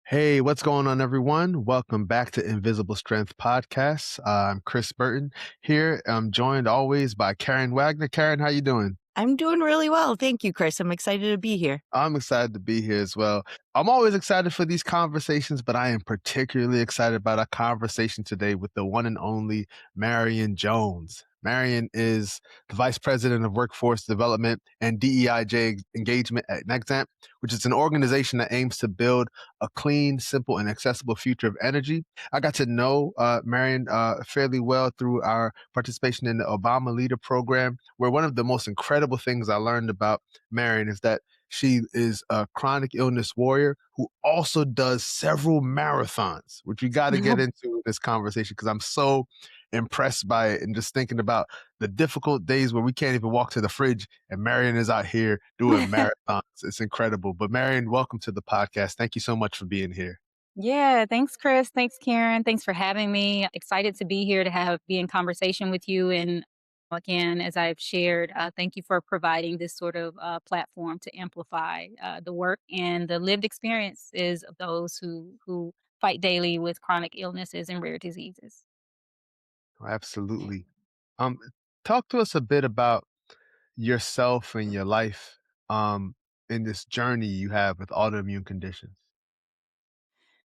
Hey, what's going on, everyone? Welcome back to Invisible Strength Podcast. I'm Chris Burton here. I'm joined always by Karen Wagner. Karen, how you doing? I'm doing really well. Thank you, Chris. I'm excited to be here. I'm excited to be here as well. I'm always excited for these conversations, but I am particularly excited about our conversation today with the one and only Marion Jones. Marion is the Vice President of Workforce Development and DEIJ engagement at Nexamp, which is an organization that aims to build a clean, simple, and accessible future of energy. I got to know Marion fairly well through our participation in the Obama Leader Program, where one of the most incredible things I learned about Marion is that she is a chronic illness warrior who also does several marathons, which we got to get into in this conversation because I'm so impressed by it and just thinking about the difficult days where we can't even walk to the fridge and Marion is out here doing marathons. It's incredible. But Marion, welcome to the podcast. Thank you so much for being here. Yeah, thanks, Chris. Thanks, Karen. Thanks for having me. Excited to be here to be in conversation with you. And again, as I've shared, thank you for providing this sort of platform to amplify the work and the lived experiences of those who fight daily with chronic illnesses and rare diseases. Absolutely. Um, Talk to us a bit about yourself and your life in this journey you have with autoimmune conditions.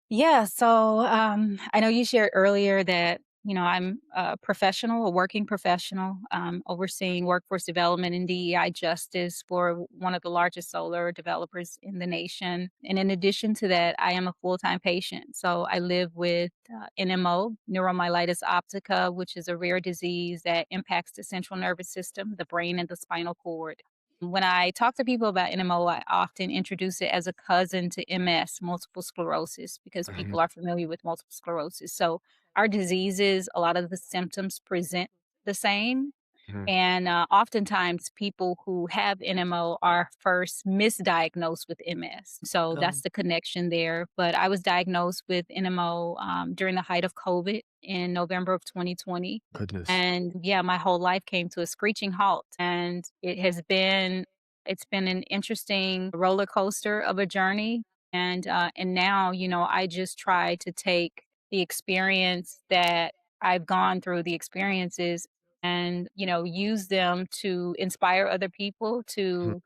Yeah, so I know you shared earlier that I'm a professional, a working professional, overseeing workforce development and DEI justice for one of the largest solar developers in the nation. And in addition to that, I am a full time patient. So I live with NMO, neuromyelitis optica, which is a rare disease that impacts the central nervous system, the brain, and the spinal cord. When I talk to people about NMO, I often introduce it as a cousin to MS, multiple sclerosis, because Mhm, people are familiar with multiple sclerosis. So, our diseases, a lot of the symptoms present the same, mhm. and oftentimes, people who have NMO are first misdiagnosed with MS. So that's Um, the connection there. But I was diagnosed with NMO during the height of COVID in November of 2020. Goodness. And yeah, my whole life came to a screeching halt. And it's been an interesting roller coaster of a journey. And now, I just try to take the experience that I've gone through, the experiences, and use them to inspire other people Mhm. to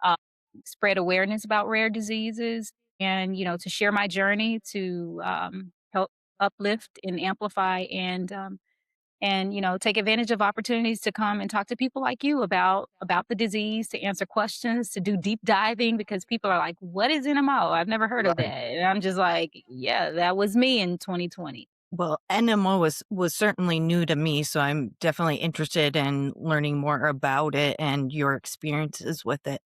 uh, spread awareness about rare diseases, and to share my journey to help uplift and amplify, and take advantage of opportunities to come and talk to people like you about the disease, to answer questions, to do deep diving, because people are like, what is NMO? I've never heard of that. Right. And I'm just like, yeah, that was me in 2020. well, NMO was certainly new to me, so I'm definitely interested in learning more about it and your experiences with it.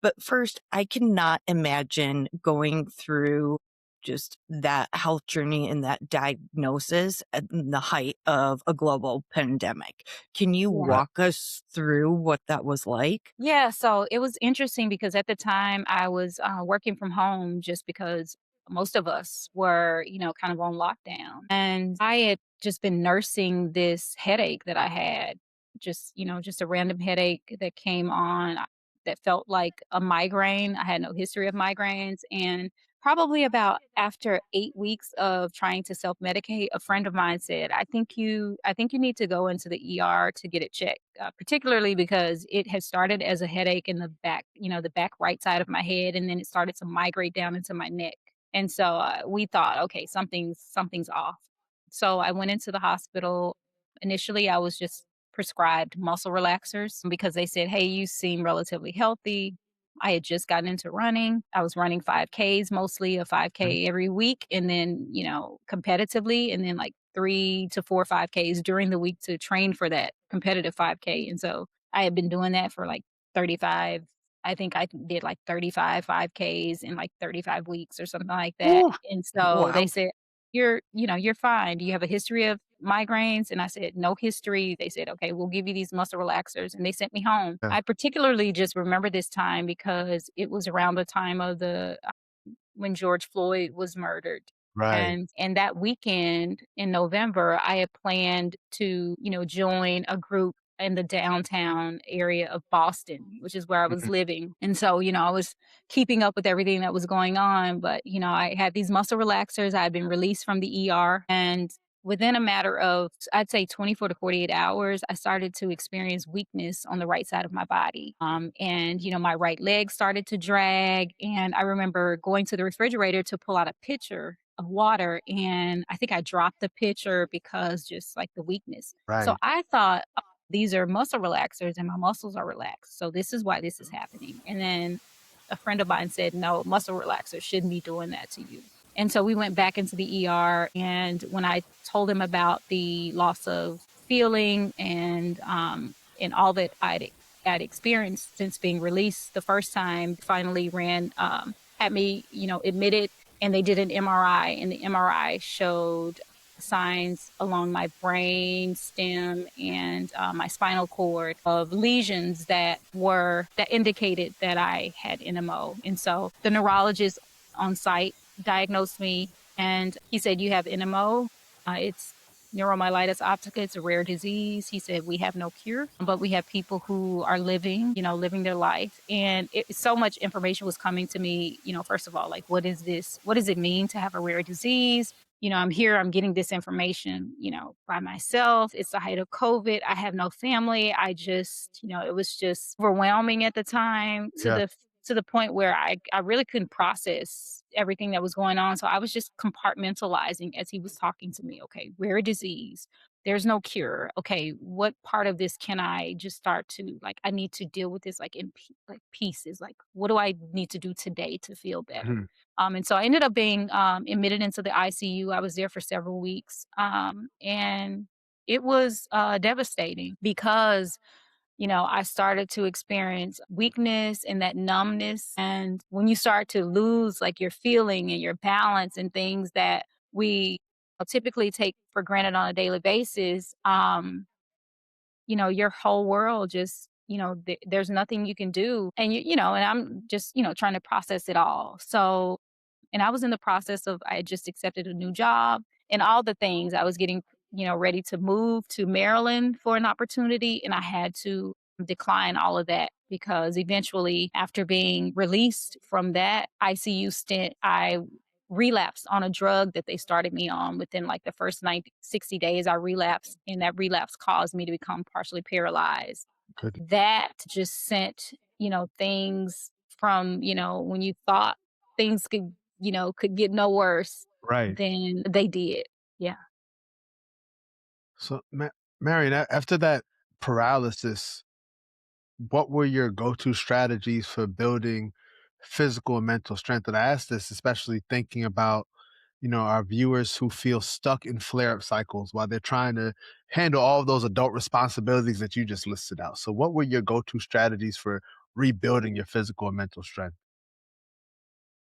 But first, I cannot imagine going through just that health journey and that diagnosis at the height of a global pandemic. Can you Right. walk us through what that was like? Yeah, so it was interesting because at the time I was working from home, just because most of us were, kind of on lockdown. And I had just been nursing this headache that I had, just a random headache that came on, that felt like a migraine. I had no history of migraines. And probably about after 8 weeks of trying to self medicate, a friend of mine said, I think you need to go into the ER to get it checked, particularly because it had started as a headache in the back, the back right side of my head, and then it started to migrate down into my neck. And so we thought, okay, something's off. So I went into the hospital. Initially, I was just prescribed muscle relaxers because they said, hey, you seem relatively healthy. I had just gotten into running. I was running 5Ks, mostly a Mhm. 5K every week, and then, competitively, and then like 3 to 4 5Ks during the week to train for that competitive 5K. And so I had been doing that for like 35. I think I did like 35 5Ks in like 35 weeks or something like that. Woo! And so they Wow. said, you're fine. Do you have a history of migraines? And I said, no history. They said, okay, we'll give you these muscle relaxers. And they sent me home. Yeah. I particularly just remember this time because it was around the time of the when George Floyd was murdered. Right. And that weekend in November, I had planned to, join a group in the downtown area of Boston, which is where I was Mhm. living. And so, I was keeping up with everything that was going on. But, I had these muscle relaxers. I had been released from the ER. And within a matter of, I'd say 24 to 48 hours, I started to experience weakness on the right side of my body. And, my right leg started to drag. And I remember going to the refrigerator to pull out a pitcher of water. And I think I dropped the pitcher because just like the weakness. So Right. I thought, these are muscle relaxers and my muscles are relaxed. So this is why this is happening. And then a friend of mine said, no, muscle relaxers shouldn't be doing that to you. And so we went back into the ER. And when I told him about the loss of feeling and all that had experienced since being released the first time, finally had me, admitted, and they did an MRI, and the MRI showed signs along my brain stem and my spinal cord of lesions that indicated that I had NMO. And so the neurologist on site diagnosed me, and he said, "You have NMO. It's neuromyelitis optica. It's a rare disease." He said, "We have no cure, but we have people who are living their life." And so much information was coming to me. First of all, like, what is this? What does it mean to have a rare disease? I'm here, I'm getting this information, by myself. It's the height of COVID. I have no family. It was just overwhelming at the time Yeah. to the point where I really couldn't process everything that was going on. So I was just compartmentalizing as he was talking to me. Okay, rare disease. There's no cure. Okay, what part of this can I just start to like? I need to deal with this like like pieces. Like, what do I need to do today to feel better? Mhm. And so I ended up being admitted into the ICU. I was there for several weeks. And it was devastating because, I started to experience weakness and that numbness. And when you start to lose like your feeling and your balance and things that we typically take for granted on a daily basis, your whole world just, there's nothing you can do. And, and I'm just, trying to process it all. So, and I was in the process of I had just accepted a new job and all the things. I was getting, ready to move to Maryland for an opportunity, and I had to decline all of that because eventually, after being released from that ICU stint, I relapsed on a drug that they started me on within like the first 90, 60 days. I relapsed, and that relapse caused me to become partially paralyzed. Good. That just sent, things from, when you thought things could get no worse Right. than they did. Yeah. So, Marion, after that paralysis, what were your go-to strategies for building physical and mental strength? And I ask this especially thinking about, our viewers who feel stuck in flare-up cycles while they're trying to handle all of those adult responsibilities that you just listed out. So what were your go-to strategies for rebuilding your physical and mental strength?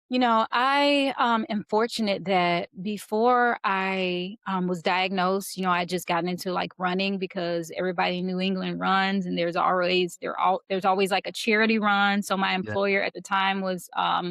I am fortunate that before I was diagnosed, I just gotten into like running because everybody in New England runs, and there's always like a charity run. So my Yeah. employer at the time was, a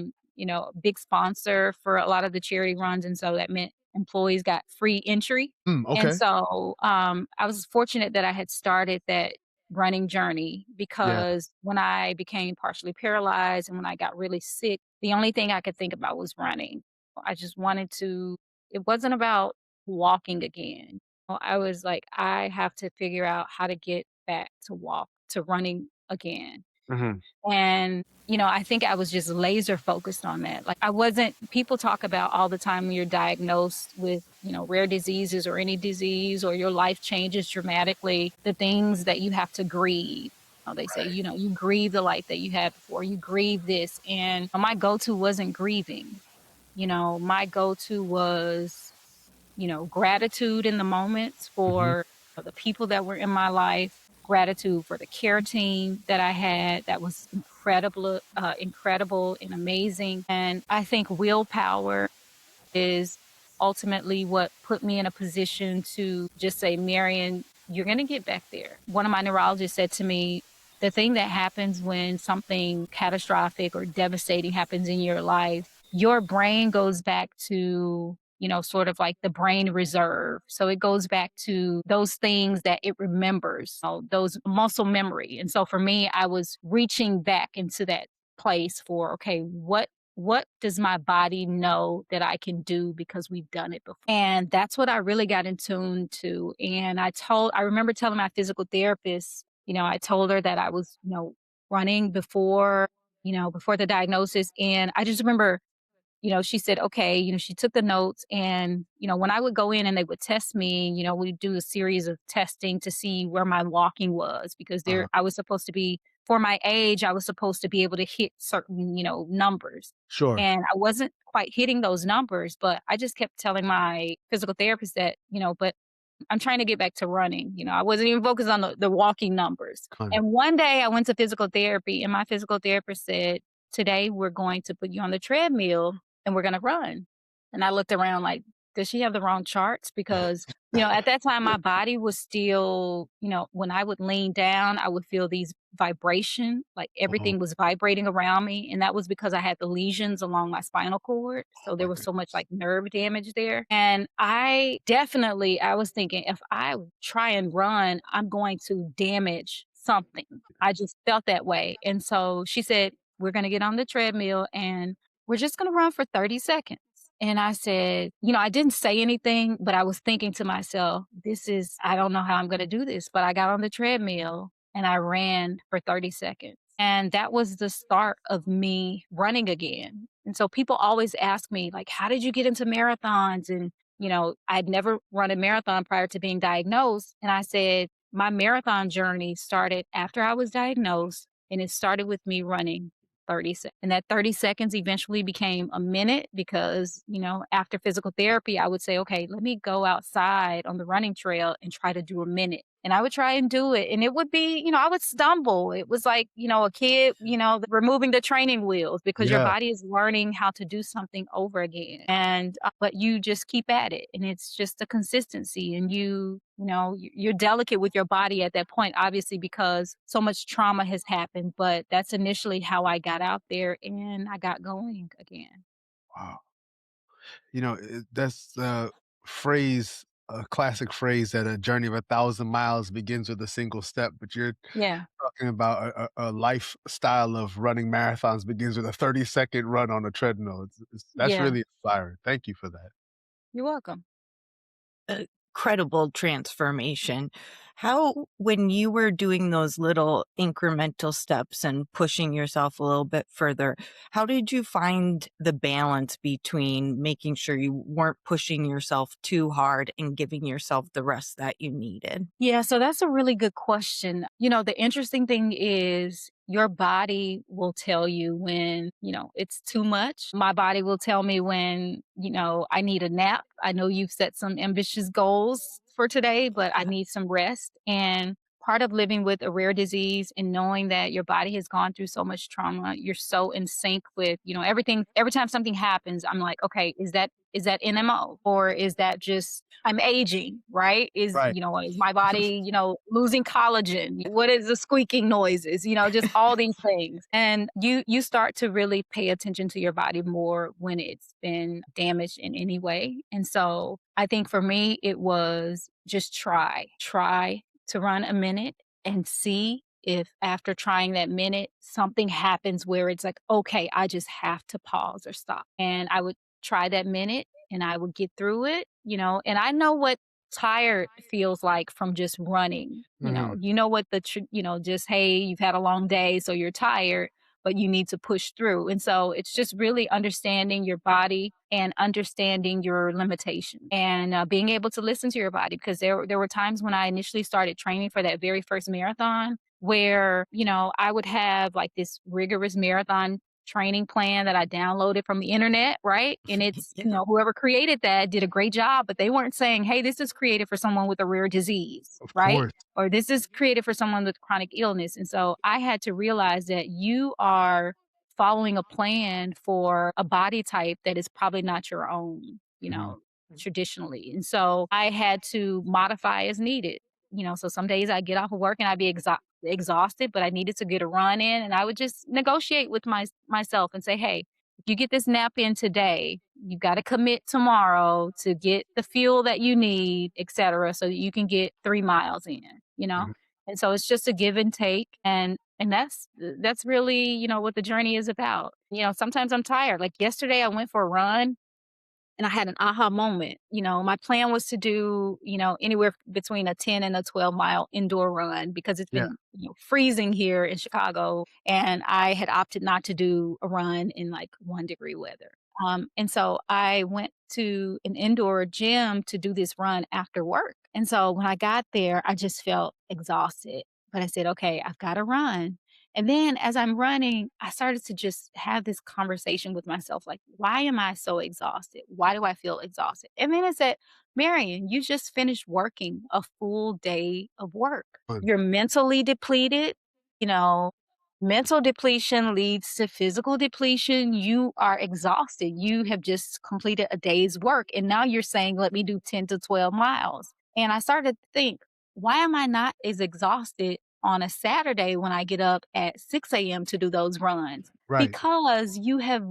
big sponsor for a lot of the charity runs, and so that meant employees got free entry. And Okay. so I was fortunate that I had started that running journey Yeah. because when I became partially paralyzed and when I got really sick, the only thing I could think about was running. I just wanted to, it wasn't about walking again. I was like, I have to figure out how to get back to running again. Mhm. And, I think I was just laser focused on that. Like, I wasn't, people talk about all the time when you're diagnosed with, rare diseases or any disease or your life changes dramatically, the things that you have to grieve. They say, Right. you grieve the life that you had before, you grieve this. And my go to wasn't grieving. My go to was gratitude in the moments Mhm. for the people that were in my life, gratitude for the care team that I had that was incredible and amazing. And I think willpower is ultimately what put me in a position to just say, Marion, you're going to get back there. One of my neurologists said to me, the thing that happens when something catastrophic or devastating happens in your life, your brain goes back to sort of like the brain reserve. So it goes back to those things that it remembers, those muscle memory. And so for me, I was reaching back into that place for, okay, what does my body know that I can do because we've done it before? And that's what I really got in tune to. And I remember telling my physical therapist, I told her that I was, running before the diagnosis. And I just remember, she said, okay, she took the notes. And, when I would go in and they would test me, we'd do a series of testing to see where my walking was because Uh, I was supposed to be, for my age, I was supposed to be able to hit certain, numbers. sure. And I wasn't quite hitting those numbers, but I just kept telling my physical therapist that, but I'm trying to get back to running. I wasn't even focused on the walking numbers. Con And one day I went to physical therapy and my physical therapist said, today we're going to put you on the treadmill and we're going to run. And I looked around like, does she have the wrong charts? Because, at that time my body was still, when I would lean down, I would feel these vibration, like Oh, everything was vibrating around me. And that was because I had the lesions along my spinal cord. oh So there my was so much goodness. like nerve damage there. And I was thinking, if I try and run, I'm going to damage something. I just felt that way. And so she said, we're going to get on the treadmill and we're just going to run for 30 seconds. And I said, I didn't say anything, but I was thinking to myself, I don't know how I'm going to do this. But I got on the treadmill and I ran for 30 seconds. And that was the start of me running again. And so people always ask me, like, how did you get into marathons? And, I'd never run a marathon prior to being diagnosed. And I said, my marathon journey started after I was diagnosed, and it started with me running 30 seconds. And that 30 seconds eventually became a minute because, after physical therapy, I would say, okay, let me go outside on the running trail and try to do a minute. And I would try and do it. And it would be, I would stumble. It was like, a kid, removing the training wheels because your Yeah. body is learning how to do something over again. And, but you just keep at it. And it's just a consistency. And you're delicate with your body at that point, obviously, because so much trauma has happened. But that's initially how I got out there and I got going again. Wow. That's a classic phrase that a journey of 1,000 miles begins with a single step, but you're Yeah. talking about a lifestyle of running marathons begins with a 30-second run on a treadmill. That's Yeah. really inspiring. Thank you for that. You're welcome. Incredible transformation. How, when you were doing those little incremental steps and pushing yourself a little bit further, how did you find the balance between making sure you weren't pushing yourself too hard and giving yourself the rest that you needed? Yeah, so that's a really good question. The interesting thing is your body will tell you when, it's too much. My body will tell me when, I need a nap. I know you've set some ambitious goals for today, but I need some rest. And part of living with a rare disease and knowing that your body has gone through so much trauma, you're so in sync with, everything. Every time something happens, I'm like, okay, is that NMO or is that just I'm aging, right? Right. Is my body, losing collagen? What is the squeaking noises? Just all these things. And you start to really pay attention to your body more when it's been damaged in any way. And so I think for me it was just try to run a minute and see if after trying that minute something happens where it's like, okay, I just have to pause or stop. And I would try that minute and I would get through it, and I know what tired feels like from just running, Mhm. what just, hey, you've had a long day, so you're tired, but you need to push through. And so it's just really understanding your body and understanding your limitations and being able to listen to your body because there were times when I initially started training for that very first marathon where, I would have like this rigorous marathon training plan that I downloaded from the internet, right? And it's, Yeah, whoever created that did a great job, but they weren't saying, hey, this is created for someone with a rare disease, Of right? course. Or this is created for someone with chronic illness. And so I had to realize that you are following a plan for a body type that is probably not your own, Mhm. traditionally. And so I had to modify as needed. So some days I get off of work and I'd be exhausted, but I needed to get a run in and I would just negotiate with myself and say, hey, if you get this nap in today, You got to commit tomorrow to get the fuel that you need, etc., so that you can get 3 miles in, you know? Mhm. And so it's just a give and take. And that's really, what the journey is about. Sometimes I'm tired. Like yesterday I went for a run and I had an aha moment. My plan was to do, anywhere between a 10 and a 12-mile indoor run because it's Yeah. been, freezing here in Chicago. And I had opted not to do a run in like 1-degree weather. And so I went to an indoor gym to do this run after work. And so when I got there, I just felt exhausted. But I said, okay, I've got to run. And then as I'm running, I started to just have this conversation with myself like, why am I so exhausted? Why do I feel exhausted? And then I said, Marion, you just finished working a full day of work. Fun. You're mentally depleted. You know, mental depletion leads to physical depletion. You are exhausted. You have just completed a day's work. And now you're saying, let me do 10 to 12 miles. And I started to think, why am I not as exhausted on a Saturday when I get up at 6 a.m. to do those runs? Right. Because you have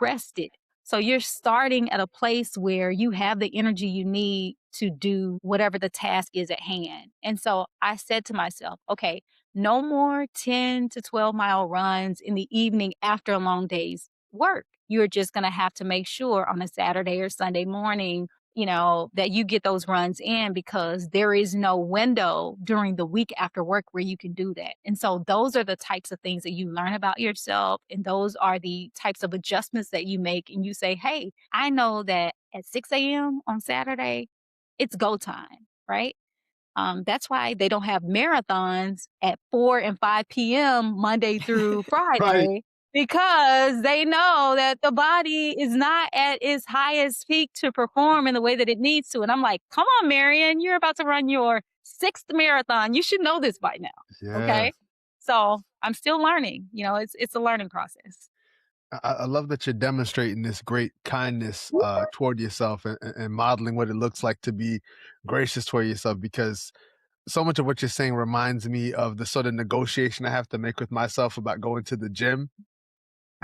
rested. So you're starting at a place where you have the energy you need to do whatever the task is at hand. And so I said to myself, okay, no more 10 to 12-mile runs in the evening after a long day's work. You're just going to have to make sure on a Saturday or Sunday morning that you get those runs in because there is no window during the week after work where you can do that. And so those are the types of things that you learn about yourself. And those are the types of adjustments that you make. And you say, hey, I know that at 6 a.m. on Saturday, it's go time, right? That's why they don't have marathons at 4 and 5 p.m. Monday through Right. Friday because they know that the body is not at its highest peak to perform in the way that it needs to. And I'm like, come on, Marion, you're about to run your sixth marathon. You should know this by now. Yeah. Okay. So I'm still learning. It's a learning process. I love that you're demonstrating this great kindness toward yourself and modeling what it looks like to be gracious toward yourself because so much of what you're saying reminds me of the sort of negotiation I have to make with myself about going to the gym.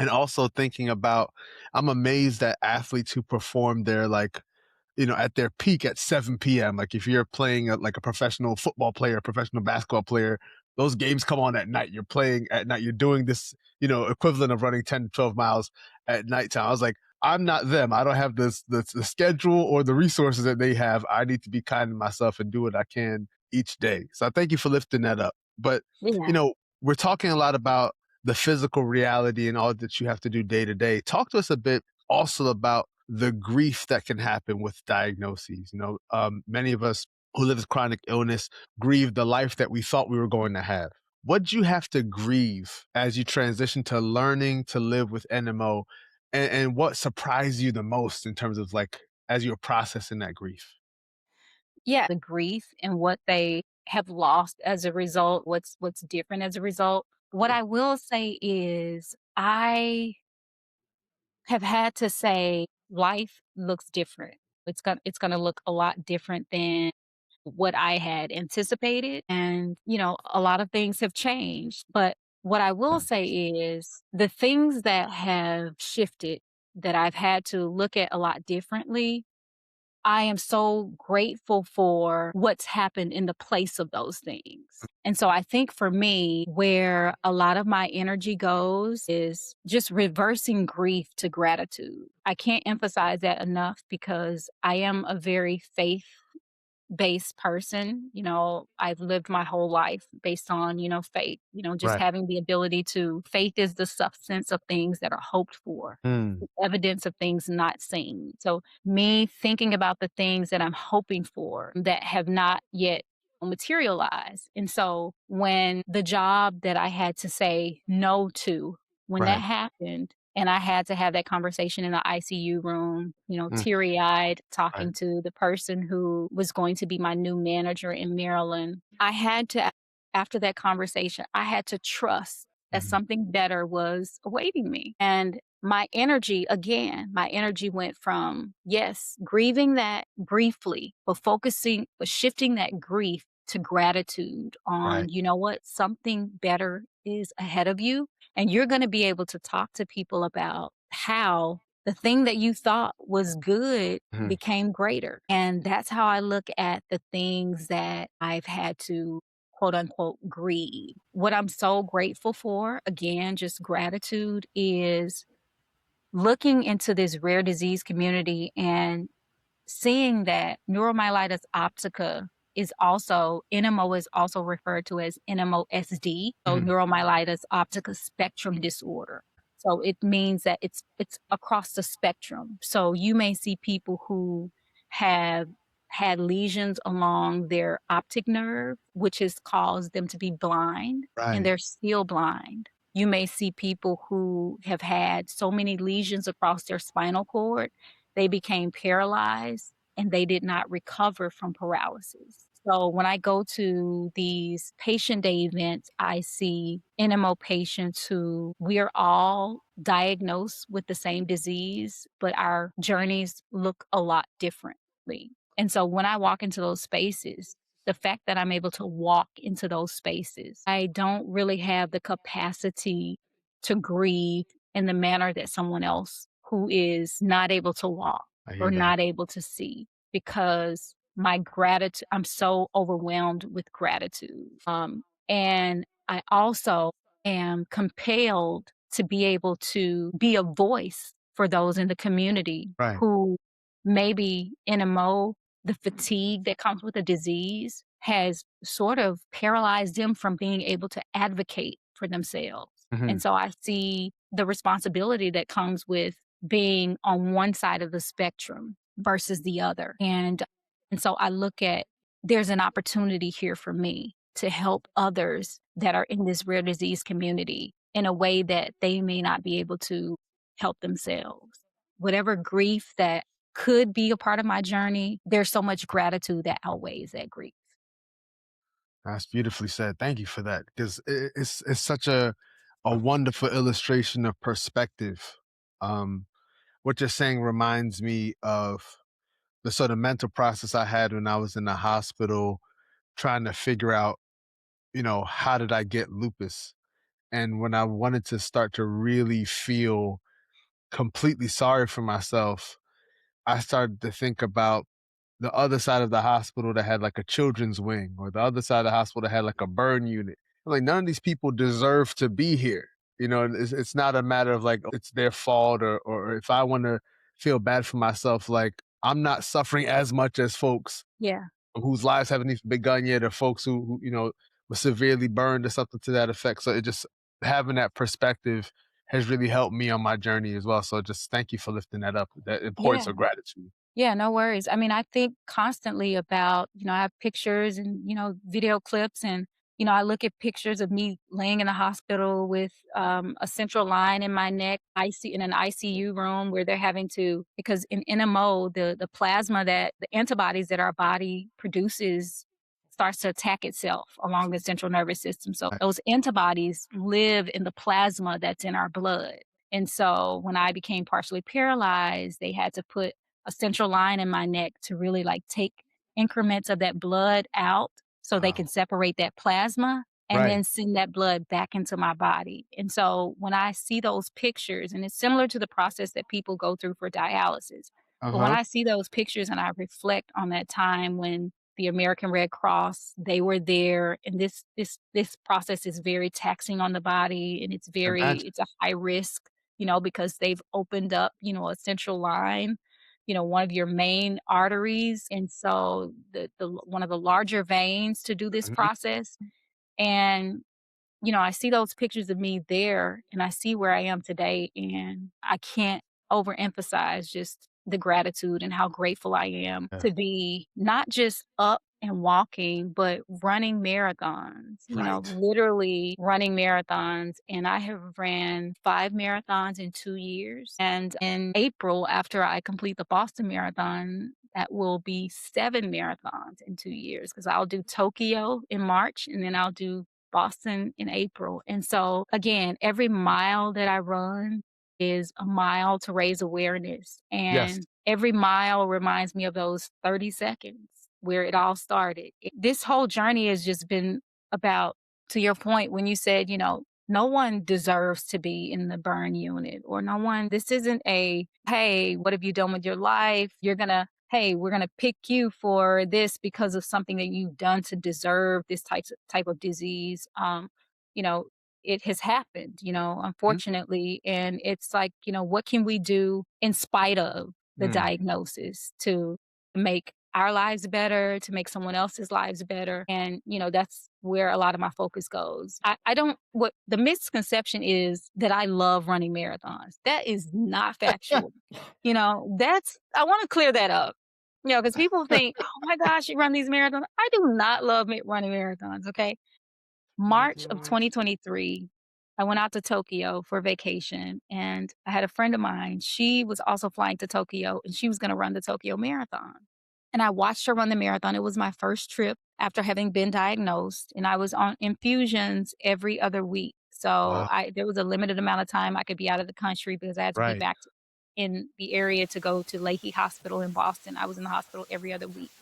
And also thinking about, I'm amazed at athletes who perform their like at their peak at 7 p.m. Like if you're playing like a professional football player, a professional basketball player, those games come on at night. You're playing at night. You're doing this, equivalent of running 10 to 12 miles at nighttime. I was like, I'm not them. I don't have the schedule or the resources that they have. I need to be kind to myself and do what I can each day. So I thank you for lifting that up. But, you Yeah. know, we're talking a lot about the physical reality and all that you have to do day to day. Talk to us a bit also about the grief that can happen with diagnoses. Many of us who live with chronic illness grieve the life that we thought we were going to have. What did you have to grieve as you transition to learning to live with NMO? And what surprised you the most in terms of like as you're processing that grief? Yeah, the grief and what they have lost as a result, what's different as a result. What Yeah. I will say is I have had to say life looks different. It's gonna look a lot different than what I had anticipated. And, a lot of things have changed. But what I will say is the things that have shifted that I've had to look at a lot differently, I am so grateful for what's happened in the place of those things. And so I think for me, where a lot of my energy goes is just reversing grief to gratitude. I can't emphasize that enough because I am a very faith-based person. I've lived my whole life based on, faith, just Right. having the ability to, faith is the substance of things that are hoped for, Mm, the evidence of things not seen. So, me thinking about the things that I'm hoping for that have not yet materialized. And so, when the job that I had to say no to, when that right. happened, and I had to have that conversation in the ICU room, Mm, teary eyed, right. talking to the person who was going to be my new manager in Maryland. I had to, after that conversation, I had to trust that Mhm. something better was awaiting me. And my energy went from, yes, grieving that briefly, but shifting that grief to gratitude Right. on, you know what, something better is ahead of you. And you're going to be able to talk to people about how the thing that you thought was good Mhm. became greater. And that's how I look at the things that I've had to quote unquote grieve. What I'm so grateful for, again, just gratitude, is looking into this rare disease community and seeing that neuromyelitis optica is also NMO is also referred to as NMOSD, so Mhm. neuromyelitis optica spectrum disorder. So it means that it's across the spectrum. So you may see people who have had lesions along their optic nerve, which has caused them to be blind, and Right. they're still blind. You may see people who have had so many lesions across their spinal cord they became paralyzed and they did not recover from paralysis. So when I go to these patient day events, I see NMO patients who we are all diagnosed with the same disease, but our journeys look a lot differently. And so when I walk into those spaces, the fact that I'm able to walk into those spaces, I don't really have the capacity to grieve in the manner that someone else who is not able to walk I or hear that. not able to see, because my gratitude, I'm so overwhelmed with gratitude. And I also am compelled to be able to be a voice for those in the community Right. who maybe in a mode, the fatigue that comes with the disease has sort of paralyzed them from being able to advocate for themselves. Mhm. And so I see the responsibility that comes with being on one side of the spectrum versus the other. And so I look at there's an opportunity here for me to help others that are in this rare disease community in a way that they may not be able to help themselves. Whatever grief that could be a part of my journey, there's so much gratitude that outweighs that grief. That's beautifully said. Thank you for that, because it's such a wonderful illustration of perspective. Um, what you're saying reminds me of the sort of mental process I had when I was in the hospital trying to figure out, how did I get lupus? And when I wanted to start to really feel completely sorry for myself, I started to think about the other side of the hospital that had like a children's wing, or the other side of the hospital that had like a burn unit. Like, none of these people deserve to be here. And it's not a matter of like it's their fault, or if I want to feel bad for myself, like I'm not suffering as much as folks Yeah. whose lives haven't even begun yet, or folks who were severely burned or something to that effect. So it just having that perspective has really helped me on my journey as well. So just thank you for lifting that up. That importance Yeah. of gratitude. Yeah, no worries. I mean, I think constantly about, I have pictures and, video clips and, I look at pictures of me laying in the hospital with a central line in my neck, IC in an ICU room where they're having to, because in NMO, the plasma that the antibodies that our body produces starts to attack itself along the central nervous system. So Right. those antibodies live in the plasma that's in our blood. And so when I became partially paralyzed, they had to put a central line in my neck to really like take increments of that blood out so they Wow. can separate that plasma and Right. then send that blood back into my body. And so when I see those pictures, and it's similar to the process that people go through for dialysis, but when Uh-huh. I see those pictures and I reflect on that time when the American Red Cross, they were there, and this process is very taxing on the body, and Imagine. it's a high risk, because they've opened up, a central line, one of your main arteries, and so the one of the larger veins to do this Mhm. process. And I see those pictures of me there and I see where I am today, and I can't overemphasize just the gratitude and how grateful I am Yeah. to be not just up and walking, but running marathons, Right. literally running marathons. And I have ran 5 marathons in 2 years. And in April, after I complete the Boston Marathon, that will be 7 marathons in 2 years because I'll do Tokyo in March and then I'll do Boston in April. And so, again, every mile that I run is a mile to raise awareness. Yes. And every mile reminds me of those 30 seconds where it all started. This whole journey has just been about, to your point, when you said, no one deserves to be in the burn unit, or no one, this isn't a, hey, what have you done with your life? Hey, we're gonna pick you for this because of something that you've done to deserve this type of disease. You know, it has happened, Mhm. unfortunately. And it's like, what can we do in spite of the Mm. diagnosis to make our lives better, to make someone else's lives better? And, that's where a lot of my focus goes. I don't, what the misconception is that I love running marathons. That is not factual. I want to clear that up. Because people think, oh my gosh, you run these marathons. I do not love running marathons. Okay. March of Marathons. 2023, I went out to Tokyo for vacation, and I had a friend of mine. She was also flying to Tokyo, and she was going to run the Tokyo Marathon. And I watched her run the marathon. It was my first trip after having been diagnosed, and I was on infusions every other week. So Wow. there was a limited amount of time I could be out of the country because I had to be Right. back in the area to go to Lahey Hospital in Boston. I was in the hospital every other week.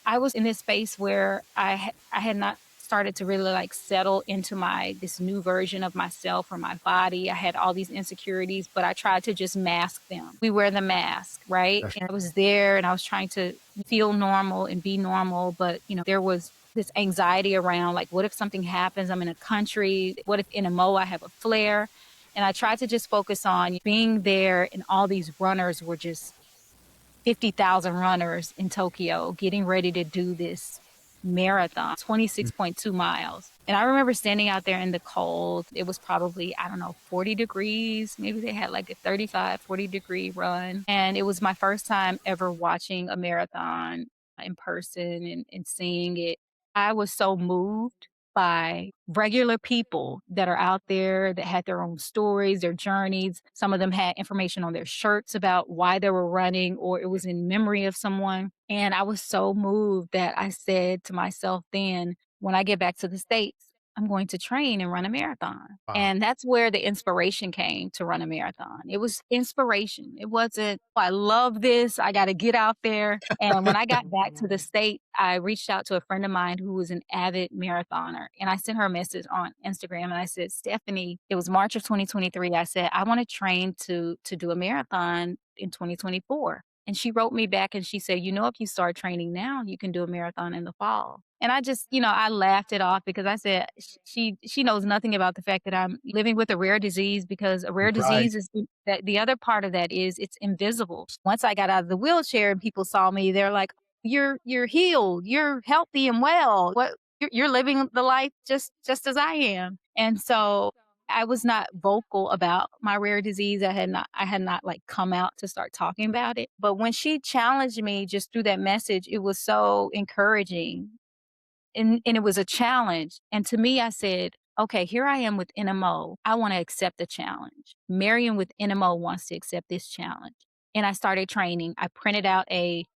I was in this space where I had not started to really like settle into this new version of myself or my body. I had all these insecurities, but I tried to just mask them. We wear the mask, right? That's And I was there and I was trying to feel normal and be normal, but there was this anxiety around, like, what if something happens? I'm in a country. What if in a mo I have a flare? And I tried to just focus on being there, and all these runners were just 50,000 runners in Tokyo getting ready to do this marathon, mm, 26.2 miles. And I remember standing out there in the cold. It was probably, I don't know, 40 degrees. Maybe they had like a 35, 40-degree run. And it was my first time ever watching a marathon in person and seeing it. I was so moved by regular people that are out there that had their own stories, their journeys. Some of them had information on their shirts about why they were running, or it was in memory of someone. And I was so moved that I said to myself then, when I get back to the States, I'm going to train and run a marathon. wow. And that's where the inspiration came to run a marathon. It was inspiration. It wasn't, "Oh, I love this. I got to get out there." And when I got back to the state, I reached out to a friend of mine who was an avid marathoner. And I sent her a message on Instagram and I said, "Stephanie," it was March of 2023. I said, "I want to train to do a marathon in 2024." And she wrote me back and she said, "If you start training now, you can do a marathon in the fall." And I just, I laughed it off because I said, she knows nothing about the fact that I'm living with a rare disease, because a rare Right. disease is that the other part of that is it's invisible. Once I got out of the wheelchair and people saw me, they're like, you're healed, you're healthy and well. What you're living the life just as I am." And so I was not vocal about my rare disease. I had not like come out to start talking about it. But when she challenged me just through that message, it was so encouraging, and it was a challenge. And to me, I said, okay, here I am with NMO. I want to accept the challenge. Marion with NMO wants to accept this challenge. And I started training. I printed out a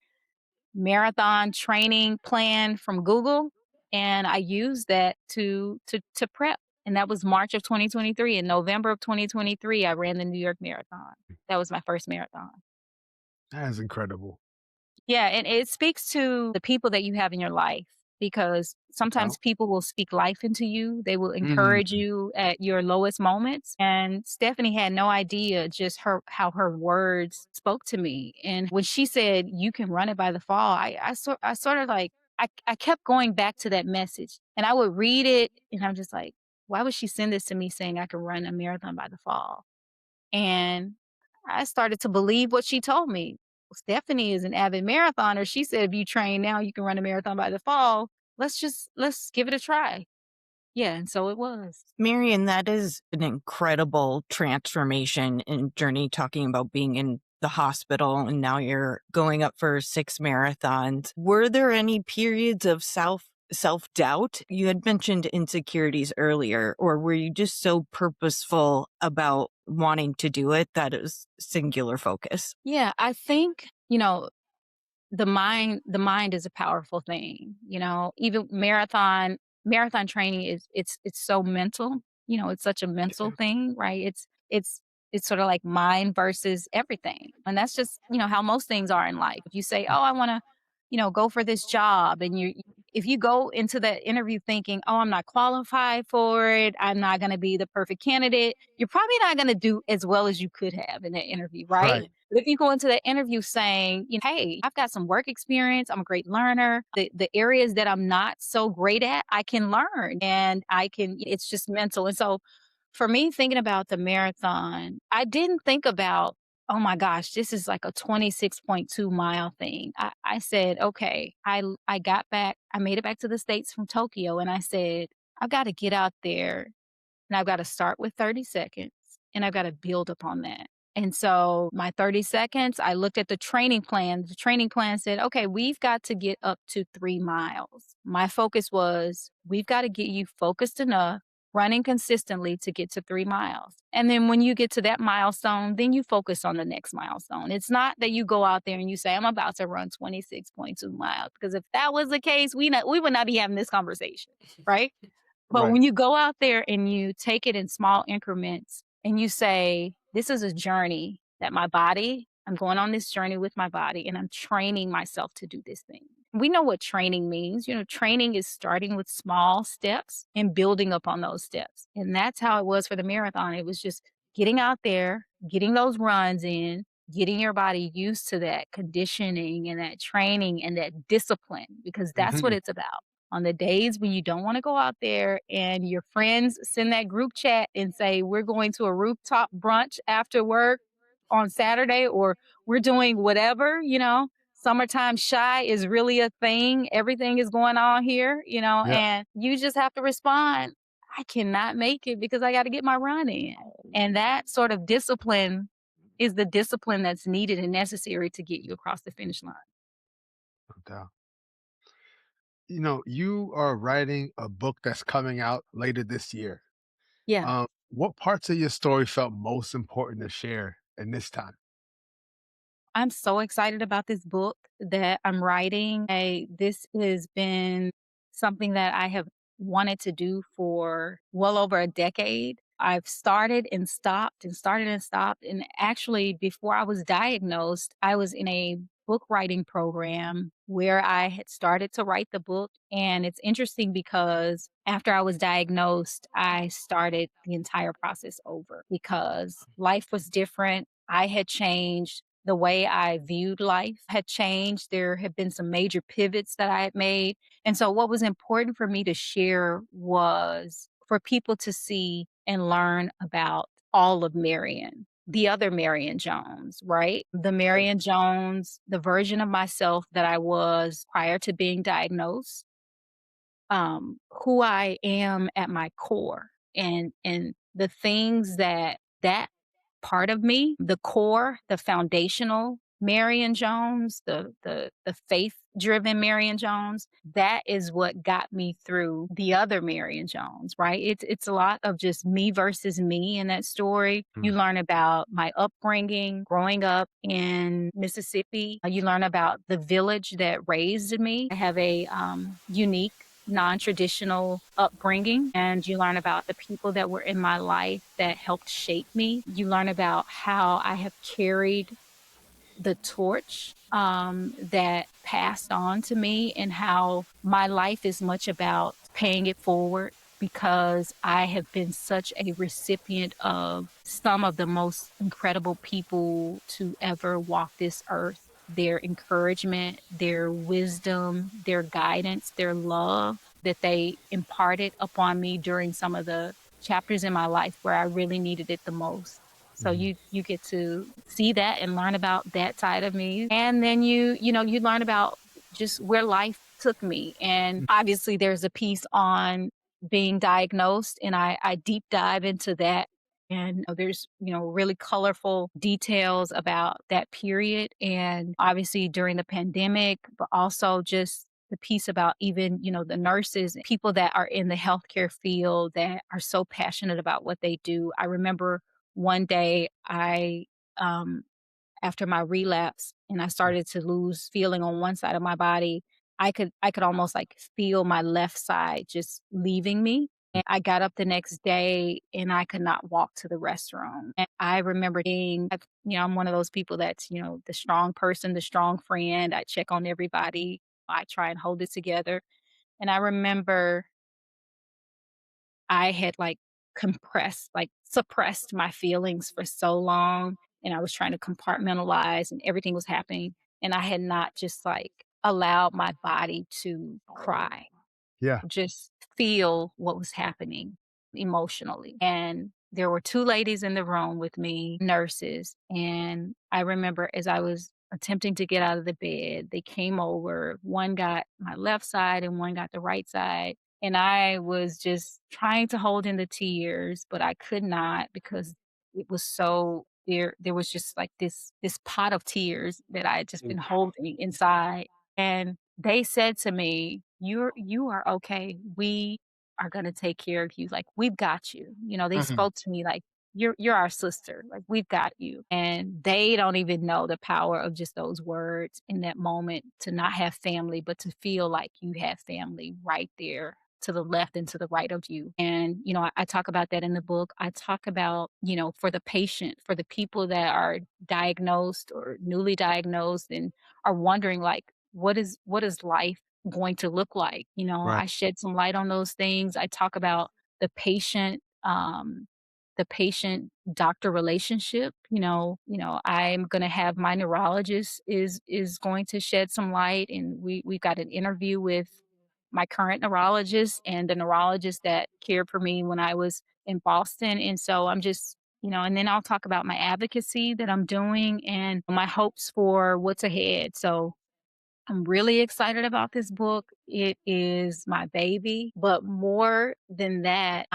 marathon training plan from Google, and I used that to prep. And that was March of 2023. In November of 2023, I ran the New York Marathon. That was my first marathon. That is incredible. Yeah, and it speaks to the people that you have in your life, because Well. sometimes people will speak life into you. They will encourage Mhm. you at your lowest moments. And Stephanie had no idea just how her words spoke to me. And when she said, "You can run it by the fall," I sort of like, I kept going back to that message, and I would read it and I'm just like, why would she send this to me saying I could run a marathon by the fall? And I started to believe what she told me. Stephanie is an avid marathoner. She said, "If you train now, you can run a marathon by the fall. Let's give it a try." Yeah, and so it was. Marion, that is an incredible transformation and journey, talking about being in the hospital and now you're going up for 6 marathons. Were there any periods of self-doubt? You had mentioned insecurities earlier, or were you just so purposeful about wanting to do it that it was singular focus? Yeah, I think, the mind is a powerful thing. Even marathon training is, it's so mental. It's such a mental Yeah. thing, right? It's sort of like mind versus everything. And that's just, how most things are in life. If you say, "Oh, I want to, go for this job," and If you go into that interview thinking, "Oh, I'm not qualified for it, I'm not gonna be the perfect candidate," you're probably not gonna do as well as you could have in that interview, right? Right. But if you go into that interview saying, "Hey, I've got some work experience, I'm a great learner. The areas that I'm not so great at, I can learn and I can." It's just mental. And so for me, thinking about the marathon, I didn't think about, oh my gosh, this is like a 26.2-mile thing. I said, okay, I got back, I made it back to the States from Tokyo, and I said, I've got to get out there and I've got to start with 30 seconds and I've got to build upon that. And so my 30 seconds, I looked at the training plan. The training plan said, okay, we've got to get up to 3 miles. My focus was, we've got to get you focused enough, running consistently to get to 3 miles. And then when you get to that milestone, then you focus on the next milestone. It's not that you go out there and you say, I'm about to run 26.2 miles. Because if that was the case, we would not be having this conversation, right? But Right. when you go out there and you take it in small increments and you say, this is a journey that I'm going on this journey with my body and I'm training myself to do this thing. We know what training means. Training is starting with small steps and building upon those steps. And that's how it was for the marathon. It was just getting out there, getting those runs in, getting your body used to that conditioning and that training and that discipline, because that's what Mhm. it's about. On the days when you don't want to go out there and your friends send that group chat and say, we're going to a rooftop brunch after work on Saturday, or we're doing whatever, summertime shy is really a thing. Everything is going on here, Yeah. and you just have to respond. I cannot make it because I got to get my run in. And that sort of discipline is the discipline that's needed and necessary to get you across the finish line. No doubt. You are writing a book that's coming out later this year. Yeah. What parts of your story felt most important to share in this time? I'm so excited about this book that I'm writing. This has been something that I have wanted to do for well over a decade. I've started and stopped and started and stopped. And actually, before I was diagnosed, I was in a book writing program where I had started to write the book. And it's interesting because after I was diagnosed, I started the entire process over because life was different. I had changed. The way I viewed life had changed. There had been some major pivots that I had made. And so, what was important for me to share was for people to see and learn about all of Marion, the other Marion Jones, right? The Okay. Marion Jones, the version of myself that I was prior to being diagnosed, who I am at my core, and the things that part of me, the core, the foundational Marion Jones, the faith driven Marion Jones, that is what got me through the other Marion Jones, right? It's a lot of just me versus me in that story. You Mm. learn about my upbringing, growing up in Mississippi. You learn about the village that raised me. I have a unique non-traditional upbringing, and you learn about the people that were in my life that helped shape me. You learn about how I have carried the torch that passed on to me, and how my life is much about paying it forward because I have been such a recipient of some of the most incredible people to ever walk this earth. Their encouragement, their wisdom, their guidance, their love that they imparted upon me during some of the chapters in my life where I really needed it the most. So Mhm. you get to see that and learn about that side of me. And then you learn about just where life took me. And Mm. obviously there's a piece on being diagnosed, and I deep dive into that. And there's, really colorful details about that period. And obviously during the pandemic, but also just the piece about even, the nurses, people that are in the healthcare field that are so passionate about what they do. I remember one day um, after my relapse and I started to lose feeling on one side of my body, I could almost like feel my left side just leaving me. And I got up the next day and I could not walk to the restroom. And I remember I'm one of those people that's, the strong person, the strong friend. I check on everybody. I try and hold it together. And I remember I had, suppressed my feelings for so long, and I was trying to compartmentalize, and everything was happening, and I had not just, allowed my body to cry, Yeah. just feel what was happening emotionally. And there were 2 ladies in the room with me, nurses, and I remember as I was attempting to get out of the bed, they came over. One got my left side and one got the right side, and I was just trying to hold in the tears, but I could not because it was so there was just like this pot of tears that I had just Mm. been holding inside. And they said to me, you are okay. We are gonna take care of you. Like, we've got you." They Mhm. spoke to me like, "You're our sister. Like, we've got you." And they don't even know the power of just those words in that moment, to not have family, but to feel like you have family right there to the left and to the right of you. And, I talk about that in the book. I talk about, for the patient, for the people that are diagnosed or newly diagnosed and are wondering, like, what is life going to look like? Right. I shed some light on those things. I talk about the patient, the patient doctor relationship. I'm going to have my neurologist is going to shed some light, and we got an interview with my current neurologist and the neurologist that cared for me when I was in Boston. And so I'm just, and then I'll talk about my advocacy that I'm doing and my hopes for what's ahead. So I'm really excited about this book. It is my baby, but more than that,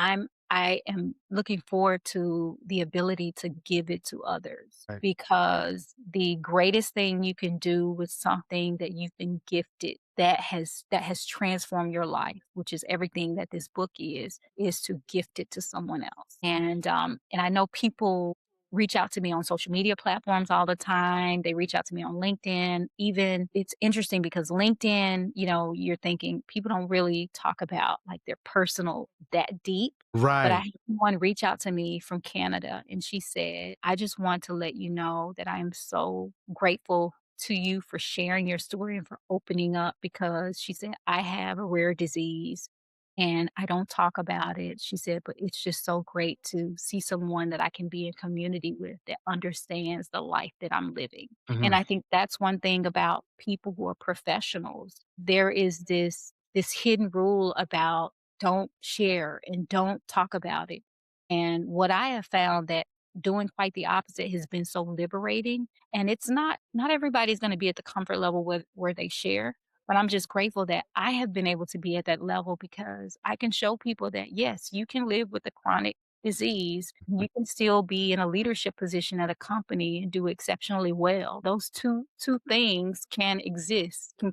I am looking forward to the ability to give it to others, Right. because the greatest thing you can do with something that you've been gifted, that has transformed your life, which is everything that this book is to gift it to someone else. And I know people reach out to me on social media platforms all the time. They reach out to me on LinkedIn. Even it's interesting because LinkedIn, you're thinking people don't really talk about like their personal that deep. But I Right. had one reach out to me from Canada, and she said, "I just want to let you know that I am so grateful to you for sharing your story and for opening up," because she said, "I have a rare disease and I don't talk about it." She said, "But it's just so great to see someone that I can be in community with that understands the life that I'm living." And Mhm. I think that's one thing about people who are professionals. There is this hidden rule about don't share and don't talk about it. And what I have found that doing quite the opposite has been so liberating. And it's not everybody's going to be at the comfort level where they share, but I'm just grateful that I have been able to be at that level, because I can show people that, yes, you can live with a chronic disease. You can still be in a leadership position at a company and do exceptionally well. Those two things can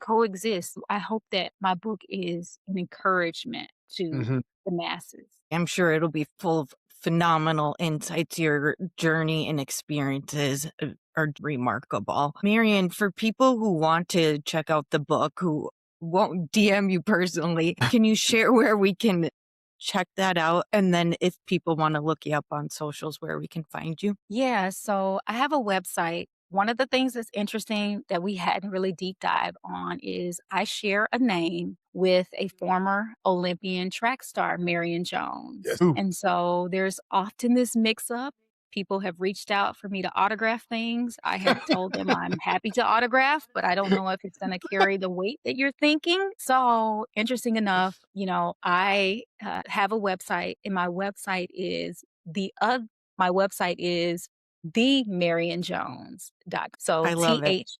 coexist. I hope that my book is an encouragement to Mhm. the masses. I'm sure it'll be full of phenomenal insights. Your journey and experiences are remarkable. Marion, for people who want to check out the book, who won't DM you personally, can you share where we can check that out? And then if people want to look you up on socials, where we can find you? Yeah, so I have a website. One of the things that's interesting that we hadn't really deep dive on is I share a name with a former Olympian track star, Marion Yes. Jones. Ooh. And so there's often this mix up. People have reached out for me to autograph things. I have told them I'm happy to autograph, but I don't know if it's going to carry the weight that you're thinking. So, interesting enough, I have a website, and the my website is themarionjones.com. So I love it.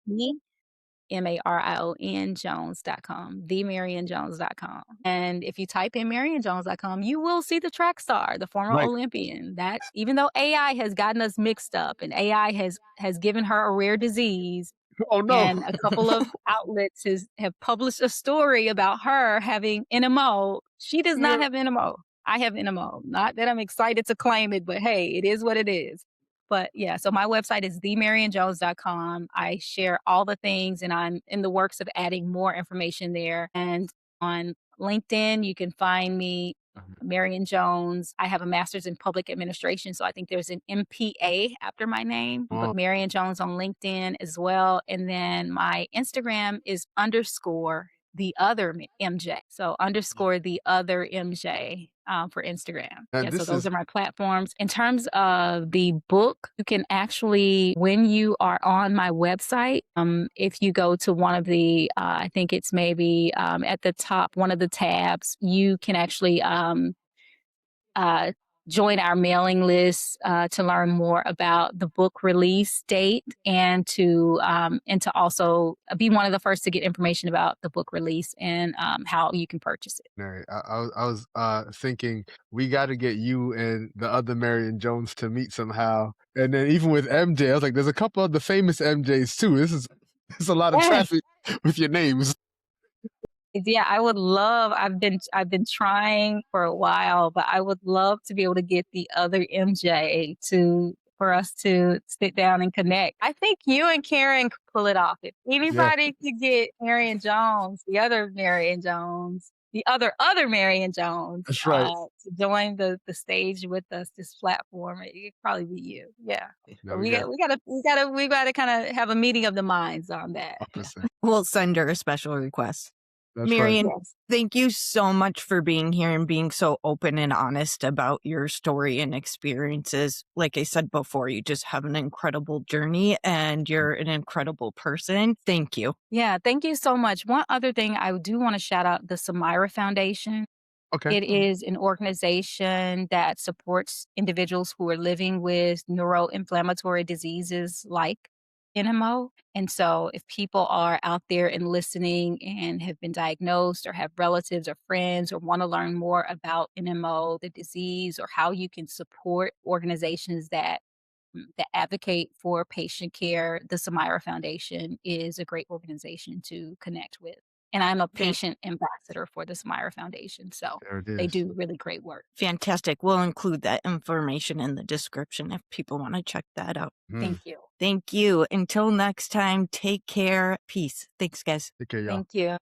TheMarion Jones.com, themarionjones.com. And if you type in marionjones.com, you will see the track star, the former Right. Olympian. That even though AI has gotten us mixed up and AI has given her a rare disease, Oh, no. and a couple of outlets have published a story about her having NMO. She does not have NMO. I have NMO. Not that I'm excited to claim it, but hey, it is what it is. But yeah, so my website is themarionjones.com. I share all the things, and I'm in the works of adding more information there. And on LinkedIn, you can find me, Marion Jones. I have a master's in public administration, so I think there's an MPA after my name, Oh, but Marion Jones on LinkedIn as well. And then my Instagram is the other MJ. So underscore the other MJ for Instagram. And Yeah, so this those is are my platforms. In terms of the book, you can actually, when you are on my website, if you go to one of the, I think it's maybe at the top, one of the tabs, you can actually uh, join our mailing list to learn more about the book release date and to also be one of the first to get information about the book release and how you can purchase it. Mary. I was thinking we got to get you and the other Marion Jones to meet somehow. And then even with MJ, I was like, there's a couple of the famous MJs too. There's a lot of Yes. traffic with your names. Yeah, I would love. I've been trying for a while, but I would love to be able to get the other MJ to for us to sit down and connect. I think you and Karen could pull it off. If Yeah, anybody could get Marion Jones, the other Marion Jones, the other Marion Jones, that's right. to join the stage with us, this platform, it'd probably be you. Yeah, No, but we got we gotta kind of have a meeting of the minds on that. Yeah. 100%. We'll send her a special request. That's right. Marion, Yes. thank you so much for being here and being so open and honest about your story and experiences. Like I said before, you just have an incredible journey and you're an incredible person. Thank you. Yeah, thank you so much. One other thing I do want to shout out the Samira Foundation. Okay. It is an organization that supports individuals who are living with neuroinflammatory diseases like NMO. And so, if people are out there and listening and have been diagnosed or have relatives or friends or want to learn more about NMO, the disease, or how you can support organizations that advocate for patient care, the Samira Foundation is a great organization to connect with. And I'm a Fan- patient ambassador for the Samira Foundation. So There it they is. do really great work. Fantastic. We'll include that information in the description if people want to check that out. Mm. Thank you. Thank you. Until next time, take care. Peace. Thanks, guys. Take care, y'all. Thank you.